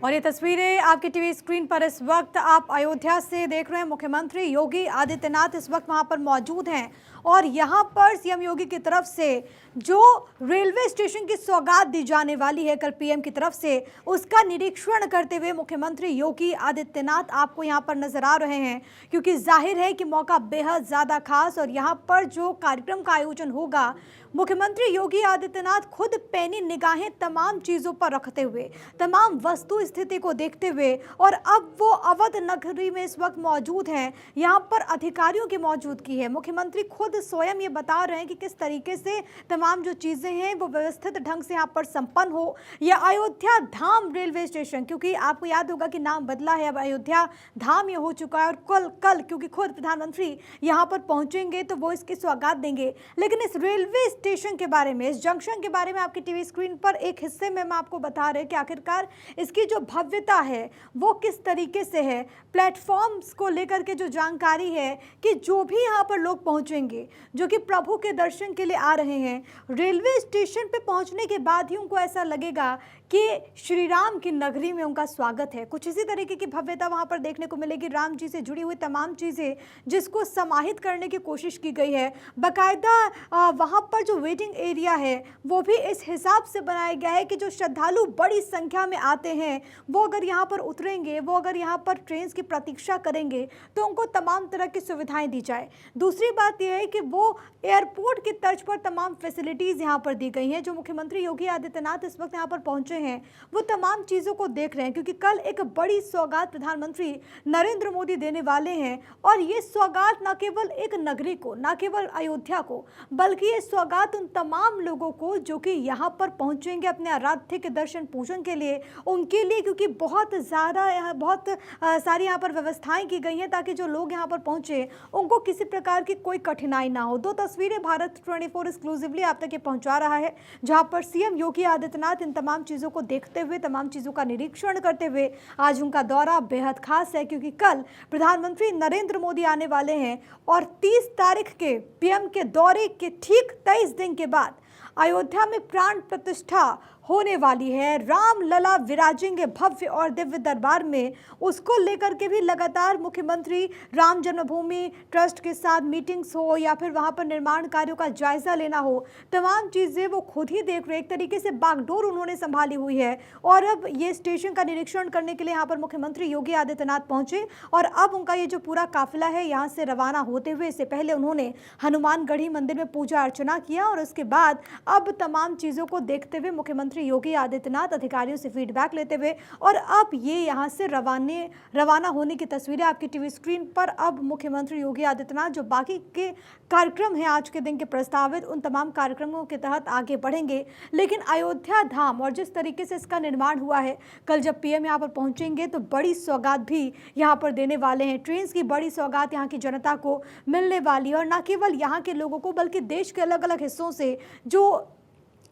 और ये तस्वीरें आपकी टीवी स्क्रीन पर इस वक्त आप अयोध्या से देख रहे हैं। मुख्यमंत्री योगी आदित्यनाथ इस वक्त वहां पर मौजूद हैं और यहां पर सीएम योगी की तरफ से जो रेलवे स्टेशन की सौगात दी जाने वाली है कल पीएम की तरफ से, उसका निरीक्षण करते हुए मुख्यमंत्री योगी आदित्यनाथ आपको यहां पर नजर आ रहे हैं, क्योंकि जाहिर है कि मौका बेहद ज्यादा खास और यहां पर जो कार्यक्रम का आयोजन होगा, मुख्यमंत्री योगी आदित्यनाथ खुद पैनी निगाहें तमाम चीजों पर रखते हुए, तमाम वस्तु स्थिति को देखते हुए, और अब वो अवध नगरी में इस वक्त मौजूद हैं। यहाँ पर अधिकारियों की मौजूदगी है। मुख्यमंत्री खुद स्वयं ये बता रहे हैं कि किस तरीके से तमाम जो चीजें हैं वो व्यवस्थित ढंग से यहाँ पर संपन्न हो। यह अयोध्या धाम रेलवे स्टेशन, क्योंकि आपको याद होगा कि नाम बदला है, अब अयोध्या धाम ये हो चुका है, और कल क्योंकि खुद प्रधानमंत्री यहाँ पर पहुंचेंगे तो वो इसकी सौगात देंगे। लेकिन इस रेलवे स्टेशन के बारे में, इस जंक्शन के बारे में आपकी टीवी स्क्रीन पर एक हिस्से में मैं आपको बता रहे कि आखिरकार इसकी जो भव्यता है वो किस तरीके से है। प्लेटफॉर्म्स को लेकर के जो जानकारी है कि जो भी यहाँ पर लोग पहुंचेंगे, जो कि प्रभु के दर्शन के लिए आ रहे हैं, रेलवे स्टेशन पे पहुंचने के बाद ही उनको ऐसा लगेगा कि श्री राम की नगरी में उनका स्वागत है। कुछ इसी तरीके की भव्यता वहां पर देखने को मिलेगी। राम जी से जुड़ी हुई तमाम चीज़ें जिसको समाहित करने की कोशिश की गई है। बाकायदा वहां पर जो वेटिंग एरिया है वो भी इस हिसाब से बनाया गया है कि जो श्रद्धालु बड़ी संख्या में आते हैं वो अगर यहाँ पर उतरेंगे, वो अगर यहाँ पर ट्रेन की प्रतीक्षा करेंगे तो उनको तमाम तरह की सुविधाएं दी जाए। दूसरी बात यह है कि वो एयरपोर्ट की तर्ज पर तमाम फैसिलिटीज़ यहाँ पर दी गई हैं। जो मुख्यमंत्री योगी आदित्यनाथ इस वक्त यहाँ पर पहुंचे हैं वो तमाम चीज़ों को देख रहे हैं, क्योंकि कल एक बड़ी सौगात प्रधानमंत्री नरेंद्र मोदी देने वाले हैं। और ये सौगात न केवल एक नगरी को, न केवल अयोध्या को, बल्कि ये सौगात उन तमाम लोगों को जो कि यहाँ पर पहुँचेंगे अपने आराध्य के दर्शन पूजन के लिए, उनके लिए, क्योंकि बहुत सारी यहाँ पर व्यवस्थाएं की गई हैं ताकि जो लोग यहाँ पर पहुँचे उनको किसी प्रकार की कोई कठिनाई ना हो। दो तस्वीरें भारत 24 एक्सक्लूसिवली आप तक ये पहुँचा रहा है, जहाँ पर सीएम योगी आदित्यनाथ इन तमाम चीज़ों को देखते हुए, तमाम चीज़ों का निरीक्षण करते हुए, आज उनका दौरा बेहद खास है क्योंकि कल प्रधानमंत्री नरेंद्र मोदी आने वाले हैं और 30 तारीख के पीएम के दौरे के ठीक 23 दिन के बाद अयोध्या में प्राण प्रतिष्ठा होने वाली है। राम लला विराजेंगे भव्य और दिव्य दरबार में। उसको लेकर के भी लगातार मुख्यमंत्री राम जन्मभूमि ट्रस्ट के साथ मीटिंग्स हो या फिर वहां पर निर्माण कार्यों का जायजा लेना हो, तमाम चीज़ें वो खुद ही देख रहे। एक तरीके से बागडोर उन्होंने संभाली हुई है और अब ये स्टेशन का निरीक्षण करने के लिए यहाँ पर मुख्यमंत्री योगी आदित्यनाथ पहुंचे और अब उनका ये जो पूरा काफिला है यहाँ से रवाना होते हुए, इससे पहले उन्होंने हनुमानगढ़ी मंदिर में पूजा अर्चना किया और उसके बाद अब तमाम चीज़ों को देखते हुए मुख्यमंत्री योगी आदित्यनाथ अधिकारियों से फीडबैक लेते हुए और अब ये यहाँ से रवाना होने की तस्वीरें आपकी टीवी स्क्रीन पर। अब मुख्यमंत्री योगी आदित्यनाथ जो बाकी के कार्यक्रम हैं आज के दिन के प्रस्तावित, उन तमाम कार्यक्रमों के तहत आगे बढ़ेंगे। लेकिन अयोध्या धाम और जिस तरीके से इसका निर्माण हुआ है, कल जब पीएम यहाँ पर पहुँचेंगे तो बड़ी सौगात भी यहाँ पर देने वाले हैं। ट्रेन की बड़ी सौगात यहाँ की जनता को मिलने वाली है और न केवल यहाँ के लोगों को बल्कि देश के अलग अलग हिस्सों से जो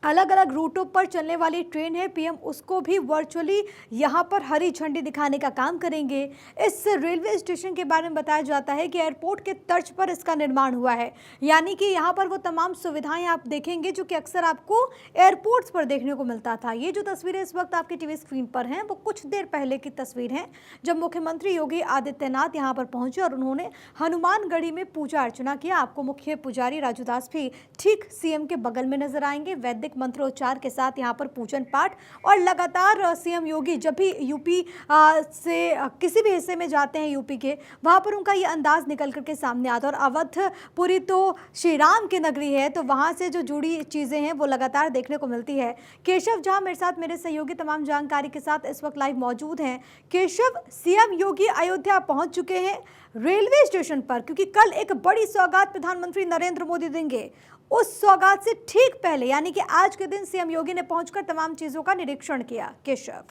अलग अलग रूटों पर चलने वाली ट्रेन है, पीएम उसको भी वर्चुअली यहाँ पर हरी झंडी दिखाने का काम करेंगे। इस रेलवे स्टेशन के बारे में बताया जाता है कि एयरपोर्ट के तर्ज पर इसका निर्माण हुआ है, यानी कि यहाँ पर वो तमाम सुविधाएं आप देखेंगे जो कि अक्सर आपको एयरपोर्ट्स पर देखने को मिलता था। ये जो तस्वीरें इस वक्त आपकी टीवी स्क्रीन पर हैं वो कुछ देर पहले की तस्वीर हैं जब मुख्यमंत्री योगी आदित्यनाथ यहाँ पर पहुंचे और उन्होंने हनुमानगढ़ी में पूजा अर्चना किया। आपको मुख्य पुजारी राजू दास भी ठीक सीएम के बगल में नजर आएंगे, वैदिक मंत्रोच्चार के साथ यहाँ पर पूजन पाठ। और लगातार सीएम योगी जब भी यूपी से किसी भी हिस्से में जाते हैं यूपी के, वहाँ पर उनका ये अंदाज निकल करके सामने आता है। और अवधपुरी तो श्री राम की नगरी है, तो वहाँ से जो जुड़ी चीज़ें हैं वो लगातार देखने को मिलती है। केशव झा मेरे साथ, मेरे सहयोगी तमाम जानकारी के साथ इस वक्त लाइव मौजूद हैं। केशव, सीएम योगी अयोध्या पहुँच चुके हैं रेलवे स्टेशन पर, क्योंकि कल एक बड़ी सौगात प्रधानमंत्री नरेंद्र मोदी देंगे। उस सौगात से ठीक पहले यानी कि आज के दिन सीएम योगी ने पहुंचकर तमाम चीजों का निरीक्षण किया। केशव,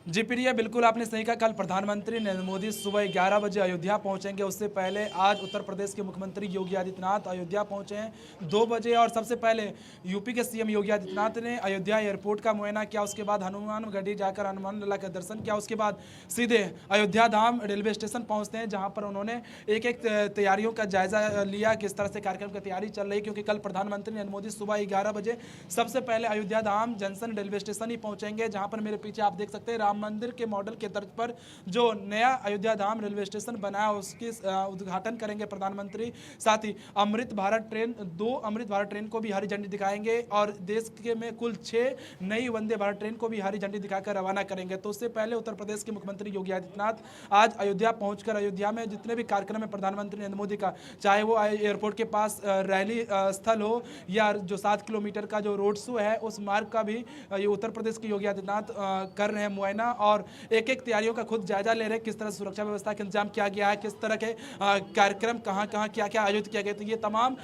जी प्रिया, बिल्कुल आपने सही कहा। कल प्रधानमंत्री नरेंद्र मोदी सुबह 11 बजे अयोध्या पहुंचेंगे। उससे पहले आज उत्तर प्रदेश के मुख्यमंत्री योगी आदित्यनाथ अयोध्या पहुंचे हैं 2 बजे। और सबसे पहले यूपी के सीएम योगी आदित्यनाथ ने अयोध्या एयरपोर्ट का मुआयना किया। उसके बाद हनुमानगढ़ी जाकर हनुमान लला का दर्शन किया। उसके बाद सीधे अयोध्या धाम रेलवे स्टेशन पहुँचते हैं, जहाँ पर उन्होंने एक एक तैयारियों का जायजा लिया, किस तरह से कार्यक्रम की तैयारी चल रही है। क्योंकि कल प्रधानमंत्री नरेंद्र मोदी सुबह 11 बजे सबसे पहले अयोध्या धाम जंक्शन रेलवे स्टेशन ही पहुंचेंगे, जहाँ पर मेरे पीछे आप देख सकते हैं राम मंदिर के मॉडल के तर्ज पर जो नया अयोध्या धाम रेलवे स्टेशन बना है उसकी उद्घाटन करेंगे प्रधानमंत्री। साथ ही अमृत भारत ट्रेन 2 अमृत भारत ट्रेन को भी हरी झंडी दिखाएंगे और देश के में कुल 6 नई वंदे भारत ट्रेन को भी हरी झंडी दिखाकर रवाना करेंगे। तो उससे पहले उत्तर प्रदेश के मुख्यमंत्री योगी आदित्यनाथ आज अयोध्या पहुंचकर अयोध्या में जितने भी कार्यक्रम है प्रधानमंत्री नरेंद्र मोदी का, चाहे वो एयरपोर्ट के पास रैली स्थल हो या जो 7 किलोमीटर का जो रोड शो है उस मार्ग का भी ये उत्तर प्रदेश के योगी आदित्यनाथ कर रहे हैं मुआयना और एक एक तैयारियों का खुद जायजा ले रहे हैं। किस तरह सुरक्षा व्यवस्था का इंतजाम किया गया है, किस तरह के कार्यक्रम कहां क्या क्या आयोजित किया गया। तो ये तमाम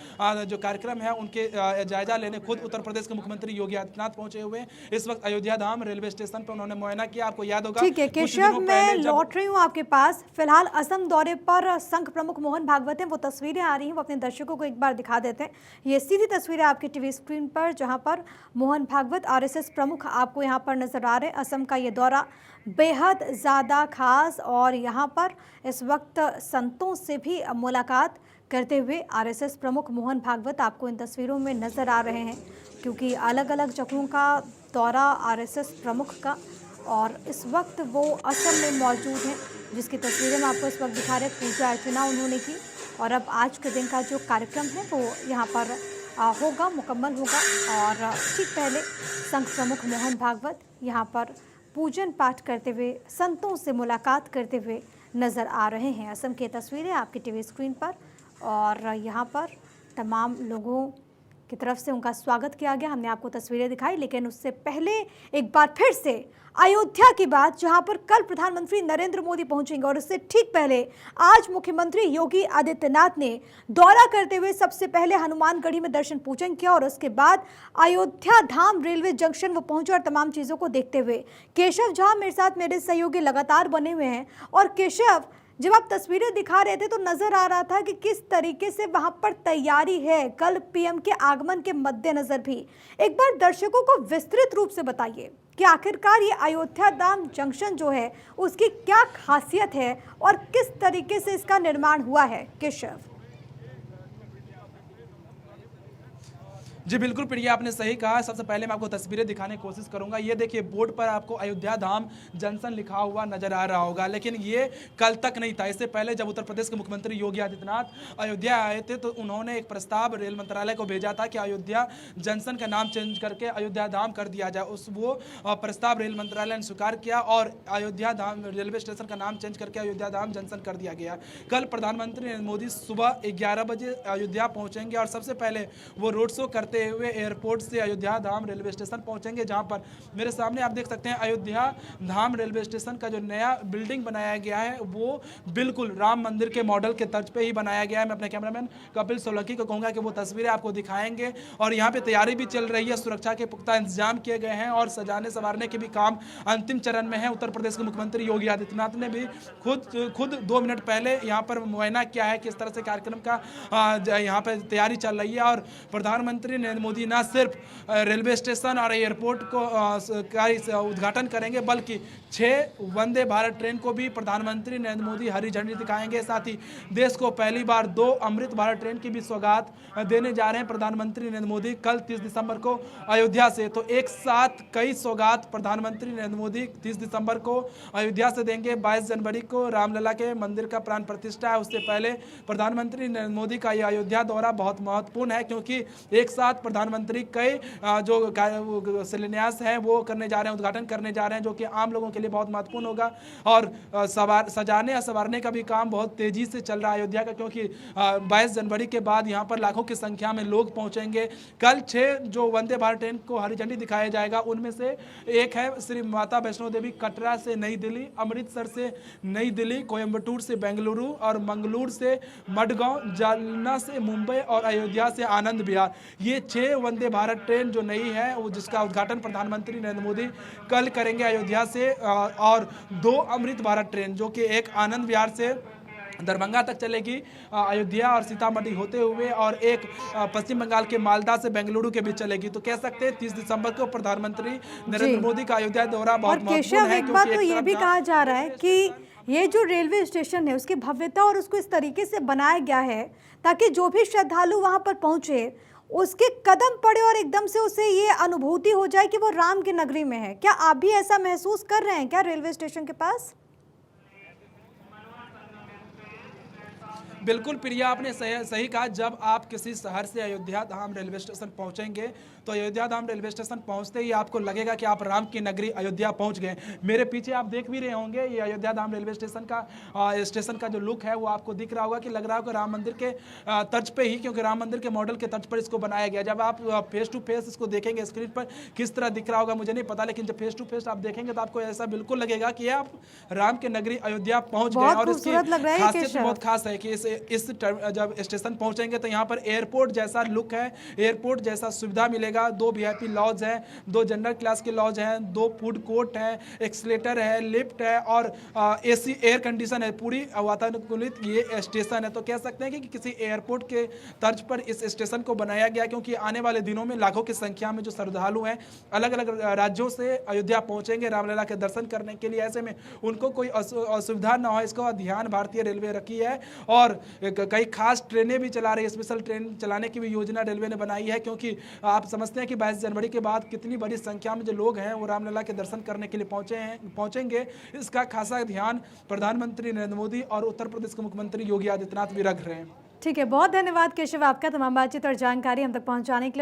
जो कार्यक्रम है उनके जायजा लेने खुद उत्तर प्रदेश के मुख्यमंत्री योगी आदित्यनाथ पहुंचे हुए हैं। इस वक्त अयोध्या धाम रेलवे स्टेशन पर उन्होंने मुआयना किया। आपको याद होगा, ठीक है केशव, मैं लौट रही हूँ आपके पास। फिलहाल असम दौरे पर संघ प्रमुख मोहन भागवत हैं, वो तस्वीरें आ रही हैं, वो अपने दर्शकों को एक बार दिखा देते हैं। ये सीधी तस्वीरें आपकी टीवी स्क्रीन पर, जहां पर मोहन भागवत आरएसएस प्रमुख आपको यहां पर नजर आ रहे हैं। असम का ये दौरा बेहद ज़्यादा खास और यहाँ पर इस वक्त संतों से भी मुलाकात करते हुए आरएसएस प्रमुख मोहन भागवत आपको इन तस्वीरों में नज़र आ रहे हैं, क्योंकि अलग अलग जगहों का दौरा आरएसएस प्रमुख का, और इस वक्त वो असम में मौजूद हैं, जिसकी तस्वीरें मैं आपको इस वक्त दिखा रहे हैं। पूजा अर्चना उन्होंने की और अब आज के दिन का जो कार्यक्रम है वो यहाँ पर होगा, मुकम्मल होगा। और ठीक पहले संघ प्रमुख मोहन भागवत यहाँ पर पूजन पाठ करते हुए संतों से मुलाकात करते हुए नज़र आ रहे हैं। असम की तस्वीरें आपकी टीवी स्क्रीन पर और यहाँ पर तमाम लोगों की तरफ से उनका स्वागत किया गया। हमने आपको तस्वीरें दिखाई, लेकिन उससे पहले एक बार फिर से अयोध्या की बात, जहां पर कल प्रधानमंत्री नरेंद्र मोदी पहुंचेंगे और उससे ठीक पहले आज मुख्यमंत्री योगी आदित्यनाथ ने दौरा करते हुए सबसे पहले हनुमानगढ़ी में दर्शन पूजन किया और उसके बाद अयोध्या धाम रेलवे जंक्शन वो पहुंचे और तमाम चीज़ों को देखते हुए केशव झा मेरे साथ, मेरे सहयोगी लगातार बने हुए हैं। और केशव, जब आप तस्वीरें दिखा रहे थे तो नजर आ रहा था कि किस तरीके से वहां पर तैयारी है कल पीएम के आगमन के मद्देनजर भी। एक बार दर्शकों को विस्तृत रूप से बताइए कि आखिरकार ये अयोध्या धाम जंक्शन जो है उसकी क्या खासियत है और किस तरीके से इसका निर्माण हुआ है। केशव जी बिल्कुल प्रिया, आपने सही कहा। सबसे पहले मैं आपको तस्वीरें दिखाने की कोशिश करूंगा। ये देखिए, बोर्ड पर आपको अयोध्या धाम जंक्शन लिखा हुआ नजर आ रहा होगा, लेकिन ये कल तक नहीं था। इससे पहले जब उत्तर प्रदेश के मुख्यमंत्री योगी आदित्यनाथ अयोध्या आए थे तो उन्होंने एक प्रस्ताव रेल मंत्रालय को भेजा था कि अयोध्या जंक्शन का नाम चेंज करके अयोध्या धाम कर दिया जाए। वो प्रस्ताव रेल मंत्रालय ने स्वीकार किया और अयोध्या धाम रेलवे स्टेशन का नाम चेंज करके अयोध्या धाम जंक्शन कर दिया गया। कल प्रधानमंत्री नरेंद्र मोदी सुबह 11 बजे अयोध्या पहुंचेंगे और सबसे पहले वो रोड शो करते हुए एयरपोर्ट से अयोध्या धाम रेलवे स्टेशन पहुंचेंगे, जहां पर मेरे सामने आप देख सकते हैं अयोध्या धाम रेलवे स्टेशन का जो नया बिल्डिंग बनाया गया है वो बिल्कुल राम मंदिर के मॉडल के तर्ज पे ही बनाया गया है। मैं अपने कैमरामैन कपिल सोलंकी को कहूंगा कि वो तस्वीरें आपको दिखाएंगे। और यहाँ पे तैयारी भी चल रही है, सुरक्षा के पुख्ता इंतजाम किए गए हैं और सजाने संवारने के भी काम अंतिम चरण में है। उत्तर प्रदेश के मुख्यमंत्री योगी आदित्यनाथ ने भी खुद 2 मिनट पहले यहाँ पर मुआयना किया है किस तरह से कार्यक्रम का यहाँ पर तैयारी चल रही है। और प्रधानमंत्री नरेंद्र मोदी न सिर्फ रेलवे स्टेशन और एयरपोर्ट को का उद्घाटन करेंगे, बल्कि 6 वंदे भारत ट्रेन को भी प्रधानमंत्री नरेंद्र मोदी हरी झंडी दिखाएंगे। साथ ही देश को पहली बार 2 अमृत भारत ट्रेन की भी सौगात देने जा रहे हैं प्रधानमंत्री नरेंद्र मोदी कल 30 दिसंबर को अयोध्या से। तो एक साथ कई सौगात प्रधानमंत्री नरेंद्र मोदी 30 दिसंबर को अयोध्या से देंगे। 22 जनवरी को रामलला के मंदिर का प्राण प्रतिष्ठा है, उससे पहले प्रधानमंत्री नरेंद्र मोदी का यह अयोध्या दौरा बहुत महत्वपूर्ण है, क्योंकि एक साथ प्रधानमंत्री कई जो शिलान्यास है वो करने जा रहे हैं, उद्घाटन करने जा रहे हैं, जो कि आम लोगों के लिए बहुत महत्वपूर्ण होगा। और सजाने या संवारने का भी काम बहुत तेजी से चल रहा है अयोध्या का, क्योंकि 22 जनवरी के बाद यहाँ पर लाखों की संख्या में लोग पहुंचेंगे। कल 6 जो वंदे भारत ट्रेन को हरी झंडी दिखाया जाएगा, उनमें से एक है श्री माता वैष्णो देवी कटरा से नई दिल्ली, अमृतसर से नई दिल्ली, कोयम्बटूर से बेंगलुरु और मंगलूर से मडगांव, जालना से मुंबई और अयोध्या से आनंद विहार। ये ये 6 वंदे भारत ट्रेन जो नई है वो जिसका उद्घाटन प्रधानमंत्री नरेंद्र मोदी कल करेंगे अयोध्या से, और 2 अमृत भारत ट्रेन जो कि एक आनंद विहार से दरभंगा तक चलेगी अयोध्या और सीतामढ़ी होते हुए, और एक पश्चिम बंगाल के मालदा से बेंगलुरु के बीच चलेगी। तो कह सकते हैं 30 दिसंबर को प्रधानमंत्री नरेंद्र मोदी का अयोध्या दौरा बहुत महत्वपूर्ण है। एक बात तो ये भी कहा जा रहा है कि ये जो रेलवे स्टेशन है उसकी भव्यता और उसको इस तरीके से बनाया गया है ताकि जो भी श्रद्धालु वहां पर पहुंचे उसके कदम पड़े और एकदम से उसे ये अनुभूति हो जाए कि वो राम की नगरी में है। क्या आप भी ऐसा महसूस कर रहे हैं क्या रेलवे स्टेशन के पास? बिल्कुल प्रिया, आपने सही कहा। जब आप किसी शहर से अयोध्या धाम रेलवे स्टेशन पहुंचेंगे तो अयोध्या धाम रेलवे स्टेशन पहुंचते ही आपको लगेगा कि आप राम की नगरी अयोध्या पहुंच गए। मेरे पीछे आप देख भी रहे होंगे ये अयोध्या धाम रेलवे स्टेशन का जो लुक है वो आपको दिख रहा होगा कि लग रहा होगा राम मंदिर के तर्ज पे ही, क्योंकि राम मंदिर के मॉडल के तर्ज पर इसको बनाया गया। जब आप फेस टू फेस इसको देखेंगे स्क्रीन पर किस तरह दिख रहा होगा मुझे नहीं पता, लेकिन जब फेस टू फेस आप देखेंगे तो आपको ऐसा बिल्कुल लगेगा कि आप राम की नगरी अयोध्या पहुंच गए। और इसकी खासियत बहुत खास है कि जब स्टेशन पहुंचेंगे तो यहाँ पर एयरपोर्ट जैसा लुक है, एयरपोर्ट जैसा सुविधा मिलेगा। 2 VIP लॉज है, 2 जनरल क्लास के लॉज हैं, 2 फूड कोर्ट है, एक्सलेटर है, लिफ्ट है और AC एयर कंडीशन है। पूरी वातानुकूलित ये स्टेशन है। तो कह सकते हैं कि किसी एयरपोर्ट के तर्ज पर इस स्टेशन को बनाया गया, क्योंकि आने वाले दिनों में लाखों की संख्या में जो श्रद्धालु हैं अलग अलग राज्यों से अयोध्या पहुंचेंगे रामलला के दर्शन करने के लिए। ऐसे में उनको कोई असुविधा न हो इसका ध्यान भारतीय रेलवे रखी है, और कई खास ट्रेनें भी चला रही है। स्पेशल ट्रेन चलाने की भी योजना रेलवे ने बनाई है, क्योंकि आप समझते हैं कि 22 जनवरी के बाद कितनी बड़ी संख्या में जो लोग हैं वो रामलला के दर्शन करने के लिए पहुंचेंगे। इसका खासा ध्यान प्रधानमंत्री नरेंद्र मोदी और उत्तर प्रदेश के मुख्यमंत्री योगी आदित्यनाथ भी रख रहे हैं। ठीक है, बहुत धन्यवाद केशव आपका तमाम बातचीत और जानकारी हम तक पहुंचाने के लिए।